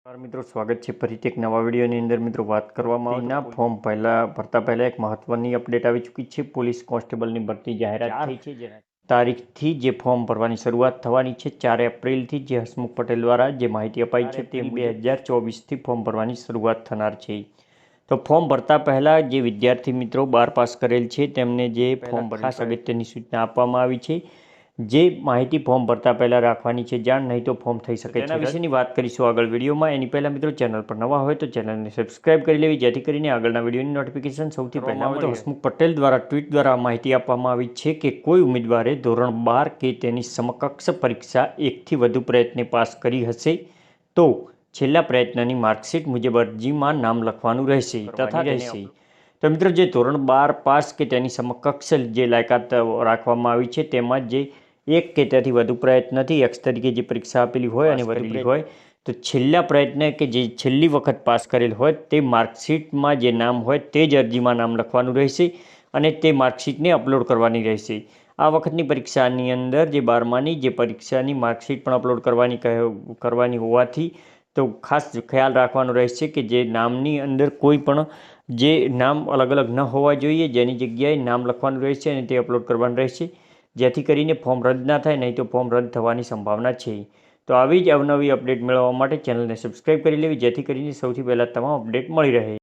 મિત્રો સ્વાગત છે ફરીથી એક નવા વિડીયોની અંદર મિત્રો વાત કરવામાં આવતીના ફોર્મ ભરતા પહેલા એક મહત્વની અપડેટ આવી ચૂકી છે। પોલીસ કોન્સ્ટેબલની ભરતી જાહેરાત થઈ છે। જેના તારીખથી જે ફોર્મ ભરવાની શરૂઆત થવાની છે 4 એપ્રિલથી જે હસમુખ પટેલ દ્વારા જે માહિતી અપાઈ છે તે 2024થી ફોર્મ ભરવાની શરૂઆત થનાર છે। તો ફોર્મ ભરતા પહેલાં જે વિદ્યાર્થી મિત્રો 12 પાસ કરેલ છે તેમને જે ફોર્મ ખાસ અગત્યની સૂચના આપવામાં આવી છે। જે માહિતી ફોર્મ ભરતા પહેલાં રાખવાની છે જાણ, નહીં તો ફોર્મ થઈ શકે છે। તેના વિશેની વાત કરીશું આગળ વિડીયોમાં। એની પહેલાં મિત્રો ચેનલ પર નવા હોય તો ચેનલને સબસ્ક્રાઇબ કરી લેવી, જેથી કરીને આગળના વિડીયોની નોટિફિકેશન સૌથી પહેલાં આવે। તો હસમુખ પટેલ દ્વારા ટ્વીટ દ્વારા માહિતી આપવામાં આવી છે કે કોઈ ઉમેદવારે ધોરણ 12 કે તેની સમકક્ષ પરીક્ષા એકથી વધુ પ્રયત્ને પાસ કરી હશે તો છેલ્લા પ્રયત્નની માર્કશીટ મુજબ અરજીમાં નામ લખવાનું રહેશે તથા રહેશે। તો મિત્રો જે ધોરણ 12 પાસ કે તેની સમકક્ષ જે લાયકાત રાખવામાં આવી છે તેમાં જે એક કે તેથી વધુ પ્રયત્નથી એક્સ તરીકે જે પરીક્ષા આપેલી હોય અને વધેલી હોય તો છેલ્લા પ્રયત્ન કે જે છેલ્લી વખત પાસ કરેલ હોય તે માર્કશીટમાં જે નામ હોય તે જ અરજીમાં નામ લખવાનું રહેશે અને તે માર્કશીટને અપલોડ કરવાની રહેશે। આ વખતની પરીક્ષાની અંદર જે 12માની જે પરીક્ષાની માર્કશીટ પણ અપલોડ કરવાની હોવાથી તો ખાસ ખ્યાલ રાખવાનો રહેશે કે જે નામની અંદર કોઈ પણ જે નામ અલગ અલગ ન હોવા જોઈએ, જેની જગ્યાએ નામ લખવાનું રહેશે અને તે અપલોડ કરવાનું રહેશે, જેથી કરીને ફોર્મ રદ ના થાય, નહીં તો ફોર્મ રદ થવાની સંભાવના છે। તો આવી જ અવનવી અપડેટ મેળવવા માટે ચેનલને સબસ્ક્રાઇબ કરી લેવી, જેથી કરીને સૌથી પહેલાં તમામ અપડેટ મળી રહે।